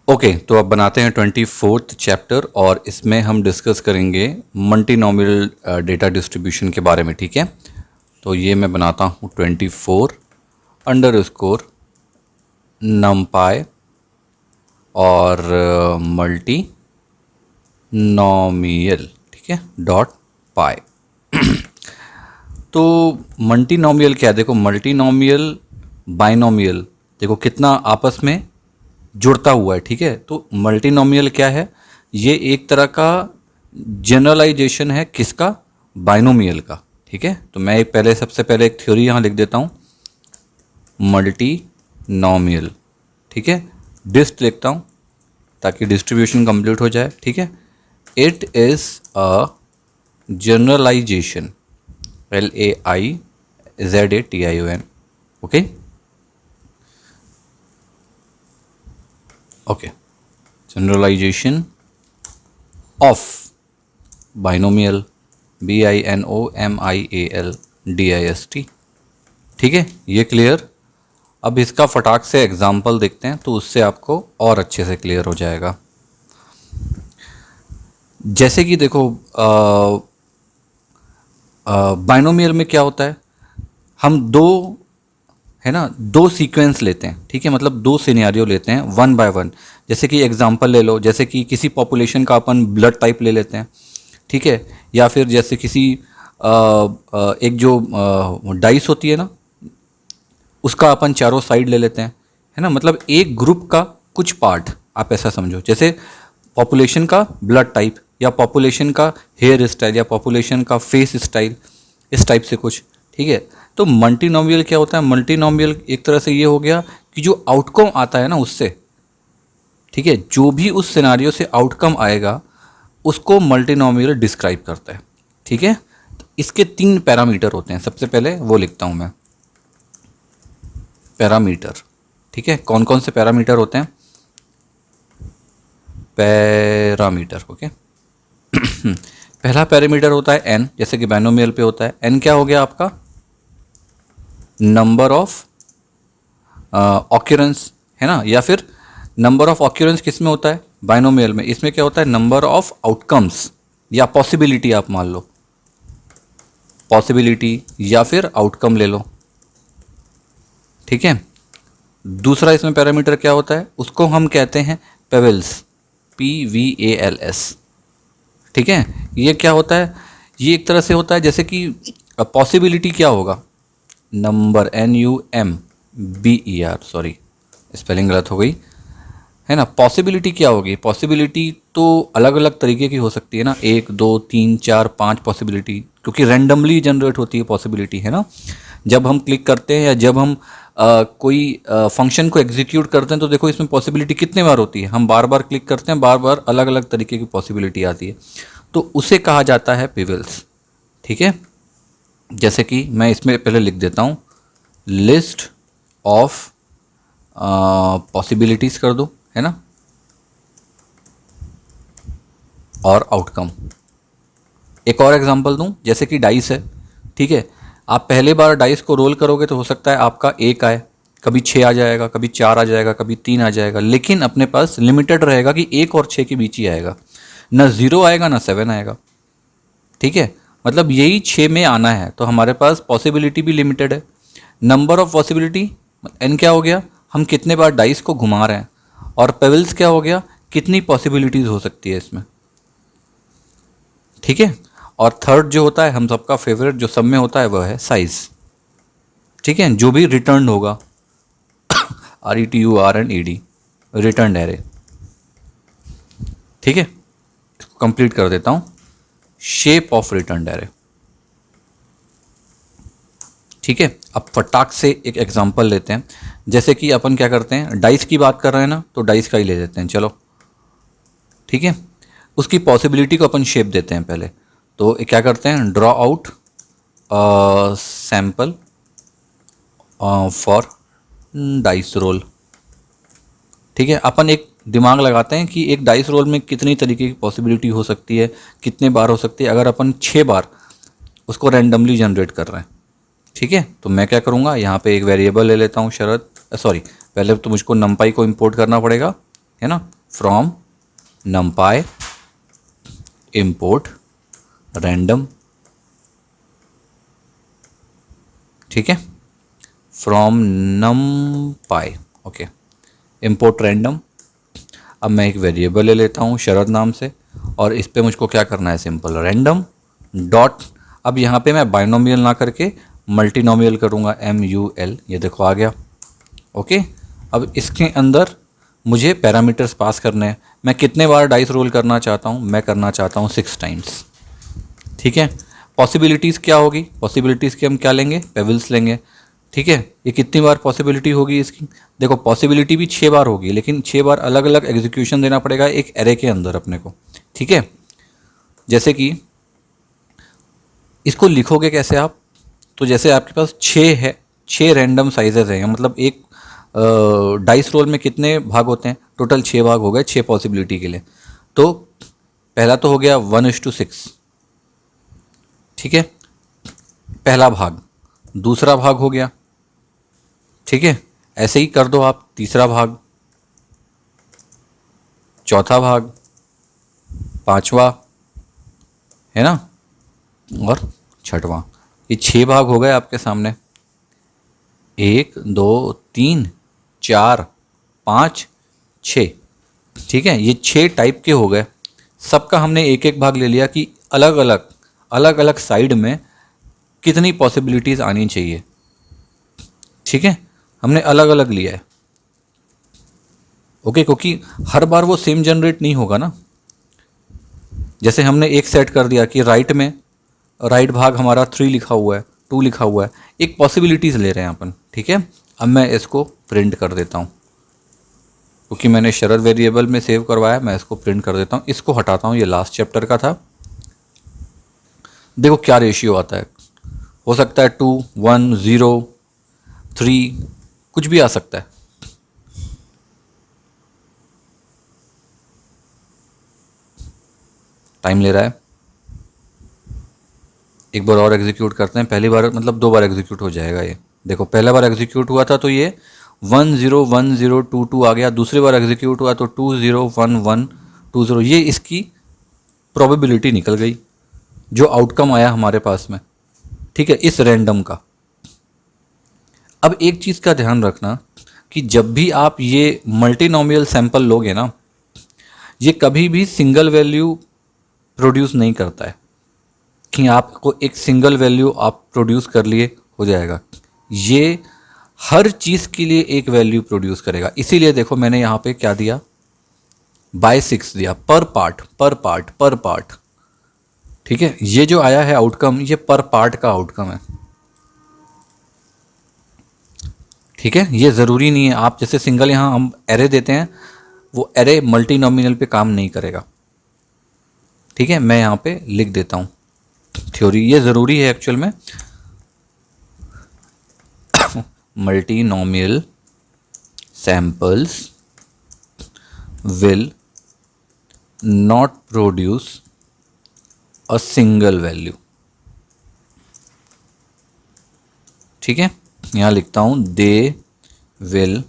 Okay तो अब बनाते हैं 24th चैप्टर और इसमें हम डिस्कस करेंगे मल्टीनोमियल डेटा डिस्ट्रीब्यूशन के बारे में। ठीक है, तो ये मैं बनाता हूँ 24 नमपाई और मल्टी नोमियल, ठीक है, डॉट पाई। तो मल्टीनोमियल क्या है, देखो मल्टीनोमियल बाइनोमियल देखो कितना आपस में जुड़ता हुआ है। ठीक है, तो मल्टीनोमियल क्या है, ये एक तरह का जनरलाइजेशन है किसका, बाइनोमियल का। ठीक है, तो मैं पहले सबसे पहले एक थ्योरी यहाँ लिख देता हूँ, मल्टीनोमियल। ठीक है, डिस्ट लिखता हूँ ताकि डिस्ट्रीब्यूशन कंप्लीट हो जाए। ठीक है, it is a generalisation, LAIZATION। Okay okay, generalisation of binomial, BINOMIAL DIST। ठीक है, ये क्लियर। अब इसका फटाक से एग्जाम्पल देखते हैं तो उससे आपको और अच्छे से क्लियर हो जाएगा। जैसे कि देखो बाइनोमियल में क्या होता है, हम दो, है ना, दो सीक्वेंस लेते हैं। ठीक है, मतलब दो सिनेरियो लेते हैं वन बाय वन। जैसे कि एग्जांपल ले लो, जैसे कि किसी पॉपुलेशन का अपन ब्लड टाइप ले लेते हैं। ठीक है, या फिर जैसे किसी एक जो डाइस होती है ना, उसका अपन चारों साइड ले लेते हैं, है ना। मतलब एक ग्रुप का कुछ पार्ट, आप ऐसा समझो, जैसे पॉपुलेशन का ब्लड टाइप या पॉपुलेशन का हेयर स्टाइल या पॉपुलेशन का फेस स्टाइल, इस टाइप से कुछ। ठीक है, तो मल्टीनोमियल क्या होता है, मल्टीनोमियल एक तरह से ये हो गया कि जो आउटकम आता है ना उससे, ठीक है, जो भी उस सिनारियो से आउटकम आएगा उसको मल्टीनोमियल डिस्क्राइब करता है। ठीक है, तो इसके 3 पैरामीटर होते हैं। सबसे पहले वो लिखता हूँ मैं, पैरामीटर। ठीक है, कौन कौन से पैरामीटर होते हैं, पैरामीटर। ओके पहला पैरामीटर होता है एन, जैसे कि बाइनोमियल पे होता है। एन क्या हो गया आपका, नंबर ऑफ ऑक्यूरेंस, है ना, या फिर नंबर ऑफ ऑक्यूरेंस किस में होता है, बाइनोमियल में। इसमें क्या होता है, नंबर ऑफ आउटकम्स या पॉसिबिलिटी, आप मान लो पॉसिबिलिटी या फिर आउटकम ले लो। ठीक है, दूसरा इसमें पैरामीटर क्या होता है, उसको हम कहते हैं पेवल्स, PVALS। ठीक है, ये क्या होता है, ये एक तरह से होता है जैसे कि पॉसिबिलिटी क्या होगा, नंबर, NUMBER, सॉरी स्पेलिंग गलत हो गई, है ना। पॉसिबिलिटी क्या होगी, पॉसिबिलिटी तो अलग अलग तरीके की हो सकती है ना, 1 2 3 4 5 पॉसिबिलिटी, क्योंकि रैंडमली जनरेट होती है पॉसिबिलिटी, है ना। जब हम क्लिक करते हैं या जब हम कोई फंक्शन को एग्जीक्यूट करते हैं तो देखो इसमें पॉसिबिलिटी कितने बार होती है, हम बार बार क्लिक करते हैं, बार बार अलग अलग तरीके की पॉसिबिलिटी आती है, तो उसे कहा जाता है पिवल्स। ठीक है, जैसे कि मैं इसमें पहले लिख देता हूँ, लिस्ट ऑफ पॉसिबिलिटीज़ कर दो, है ना, और आउटकम। एक और एग्जांपल दूं, जैसे कि डाइस है। ठीक है, आप पहले बार डाइस को रोल करोगे तो हो सकता है आपका 1 आए, कभी 6 आ जाएगा, कभी 4 आ जाएगा, कभी 3 आ जाएगा, लेकिन अपने पास लिमिटेड रहेगा कि 1 और 6 के बीच ही आएगा, ना 0 आएगा ना 7 आएगा। ठीक है, मतलब यही 6 में आना है, तो हमारे पास पॉसिबिलिटी भी लिमिटेड है। नंबर ऑफ पॉसिबिलिटी, एन क्या हो गया, हम कितने बार डाइस को घुमा रहे हैं, और पेवल्स क्या हो गया, कितनी पॉसिबिलिटीज़ हो सकती है इसमें। ठीक है, और थर्ड जो होता है हम सबका फेवरेट जो सब में होता है वह है साइज। ठीक है, जो भी रिटर्न होगा, RETURNED, रिटर्न एरे। ठीक है, इसको कंप्लीट कर देता हूँ, शेप ऑफ रिटर्न एरे। ठीक है, अब फटाक से एक एग्जांपल लेते हैं, जैसे कि अपन क्या करते हैं, डाइस की बात कर रहे हैं ना, तो डाइस का ही ले लेते हैं, चलो। ठीक है, उसकी पॉसिबिलिटी को अपन शेप देते हैं पहले, तो क्या करते हैं, draw out sample for dice role. ठीक है, अपन एक दिमाग लगाते हैं कि एक डाइस रोल में कितनी तरीके की पॉसिबिलिटी हो सकती है, कितने बार हो सकती है, अगर अपन 6 बार उसको रैंडमली जनरेट कर रहे हैं। ठीक है, तो मैं क्या करूँगा, यहाँ पे एक वेरिएबल ले लेता हूँ, शरत, सॉरी, पहले तो मुझको नंपाई को इंपोर्ट करना पड़ेगा। है ना, फ्रॉम numpy import random, ठीक है, from numpy, okay, import random। अब मैं एक वेरिएबल ले लेता हूँ शरद नाम से, और इस पे मुझको क्या करना है, सिंपल रैंडम डॉट, अब यहाँ पे मैं बाइनोमियल ना करके मल्टीनोमियल करूँगा, MUL, ये देखो आ गया, ओके। अब इसके अंदर मुझे पैरामीटर्स पास करने हैं। मैं कितने बार डाइस रोल करना चाहता हूँ, मैं करना चाहता हूँ 6 टाइम्स, ठीक है। पॉसिबिलिटीज़ क्या होगी, पॉसिबिलिटीज़ के हम क्या लेंगे, पेबल्स लेंगे, ठीक है। ये कितनी बार पॉसिबिलिटी होगी इसकी, देखो पॉसिबिलिटी भी 6 बार होगी, लेकिन 6 बार अलग अलग एग्जीक्यूशन देना पड़ेगा एक एरे के अंदर अपने को, ठीक है। जैसे कि इसको लिखोगे कैसे आप, तो जैसे आपके पास 6 है, 6 रैंडम साइजेस हैं, मतलब एक डाइस रोल में कितने भाग होते हैं, टोटल 6 भाग हो गए 6 पॉसिबिलिटी के लिए। तो पहला तो हो गया 1:6, ठीक है, पहला भाग, दूसरा भाग हो गया, ठीक है, ऐसे ही कर दो आप, तीसरा भाग, चौथा भाग, पांचवा, है ना, और छठवां। ये 6 भाग हो गए आपके सामने, 1 2 3 4 5 6, ठीक है। ये 6 टाइप के हो गए, सबका हमने एक एक भाग ले लिया कि अलग अलग साइड में कितनी पॉसिबिलिटीज़ आनी चाहिए, ठीक है, हमने अलग अलग लिया है, ओके, क्योंकि हर बार वो सेम जनरेट नहीं होगा ना। जैसे हमने एक सेट कर दिया कि राइट में, राइट भाग हमारा 3 लिखा हुआ है, 2 लिखा हुआ है, एक पॉसिबिलिटीज़ ले रहे हैं अपन, ठीक है। अब मैं इसको प्रिंट कर देता हूँ, क्योंकि मैंने शरद वेरिएबल में सेव करवाया, मैं इसको प्रिंट कर देता हूँ, इसको हटाता हूँ, ये लास्ट चैप्टर का था। देखो क्या रेशियो आता है, हो सकता है 2 1 0 3, कुछ भी आ सकता है। टाइम ले रहा है, एक बार और एग्जीक्यूट करते हैं, पहली बार मतलब 2 बार एग्जीक्यूट हो जाएगा ये। देखो पहला बार एग्जीक्यूट हुआ था तो ये 101022 आ गया, दूसरी बार एग्जीक्यूट हुआ तो 201120, ये इसकी प्रोबेबिलिटी निकल गई, जो आउटकम आया हमारे पास में, ठीक है, इस रैंडम का। अब एक चीज़ का ध्यान रखना कि जब भी आप ये मल्टीनोमियल सैंपल लोगे ना, ये कभी भी सिंगल वैल्यू प्रोड्यूस नहीं करता है कि आपको एक सिंगल वैल्यू आप प्रोड्यूस कर लिए हो जाएगा, ये हर चीज़ के लिए एक वैल्यू प्रोड्यूस करेगा। इसीलिए देखो मैंने यहाँ पे क्या दिया, बाय 6 दिया, पर पार्ट, ठीक है। ये जो आया है आउटकम, ये पर पार्ट का आउटकम है, ठीक है। ये ज़रूरी नहीं है आप जैसे सिंगल यहाँ हम एरे देते हैं, वो एरे मल्टीनोमिनल पे काम नहीं करेगा, ठीक है। मैं यहाँ पे लिख देता हूँ थ्योरी, ये ज़रूरी है एक्चुअल में। Multinomial samples will not produce a single value, ठीक है। यहाँ लिखता हूँ they will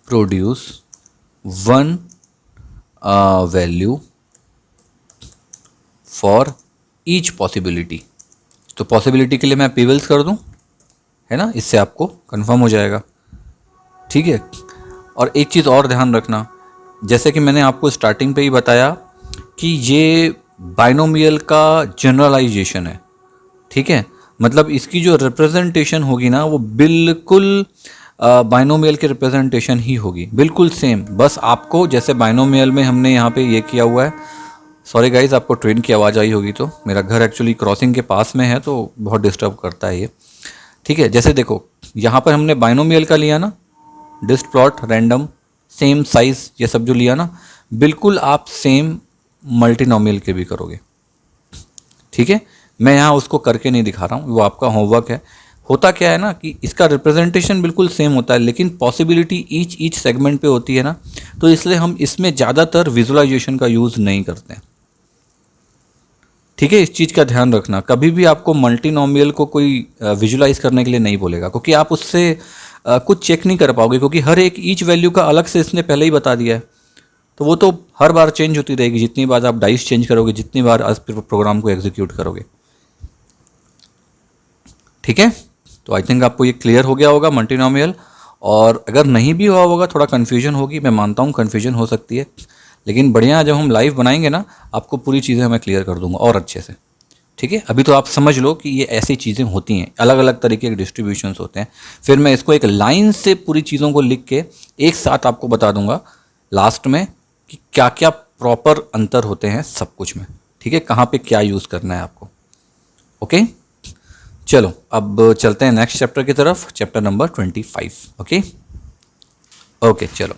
produce one value for each possibility. तो पॉसिबिलिटी के लिए मैं पेबल्स कर दूं, है ना, इससे आपको कंफर्म हो जाएगा, ठीक है। और एक चीज़ और ध्यान रखना, जैसे कि मैंने आपको स्टार्टिंग पे ही बताया कि ये बाइनोमियल का जनरलाइजेशन है, ठीक है। मतलब इसकी जो रिप्रेजेंटेशन होगी ना, वो बिल्कुल बाइनोमियल की रिप्रेजेंटेशन ही होगी, बिल्कुल सेम। बस आपको जैसे बाइनोमियल में हमने यहाँ पे ये किया हुआ है, सॉरी गाइज आपको ट्रेन की आवाज़ आई होगी, तो मेरा घर एक्चुअली क्रॉसिंग के पास में है तो बहुत डिस्टर्ब करता है ये, ठीक है। जैसे देखो यहाँ पर हमने बाइनोमियल का लिया ना, डिस्ट प्लॉट रैंडम सेम साइज, ये सब जो लिया ना, बिल्कुल आप सेम मल्टीनोमियल के भी करोगे, ठीक है। मैं यहाँ उसको करके नहीं दिखा रहा हूँ, वो आपका होमवर्क है। होता क्या है ना कि इसका रिप्रेजेंटेशन बिल्कुल सेम होता है, लेकिन पॉसिबिलिटी ईच सेगमेंट पे होती है ना, तो इसलिए हम इसमें ज़्यादातर विजुअलाइजेशन का यूज़ नहीं करते हैं, ठीक है। इस चीज़ का ध्यान रखना, कभी भी आपको मल्टीनोमियल को कोई विजुलाइज करने के लिए नहीं बोलेगा, क्योंकि आप उससे कुछ चेक नहीं कर पाओगे, क्योंकि हर एक ईच वैल्यू का अलग से इसने पहले ही बता दिया है। तो वो तो हर बार चेंज होती रहेगी, जितनी बार आप डाइस चेंज करोगे, जितनी बार आप प्रोग्राम को एग्जीक्यूट करोगे। ठीक है, तो आई थिंक आपको ये क्लियर हो गया होगा मल्टीनोमियल। और अगर नहीं भी हुआ होगा, थोड़ा कन्फ्यूजन होगी, मैं मानता हूँ कन्फ्यूजन हो सकती है, लेकिन बढ़िया जब हम लाइव बनाएंगे ना, आपको पूरी चीज़ें मैं क्लियर कर दूंगा और अच्छे से। ठीक है, अभी तो आप समझ लो कि ये ऐसी चीज़ें होती हैं, अलग अलग तरीके के डिस्ट्रीब्यूशंस होते हैं। फिर मैं इसको एक लाइन से पूरी चीज़ों को लिख के एक साथ आपको बता दूंगा लास्ट में कि क्या क्या प्रॉपर अंतर होते हैं सब कुछ में। ठीक है, कहाँ पे क्या यूज़ करना है आपको। ओके, चलो अब चलते हैं नेक्स्ट चैप्टर की तरफ, चैप्टर नंबर 25। ओके ओके, चलो।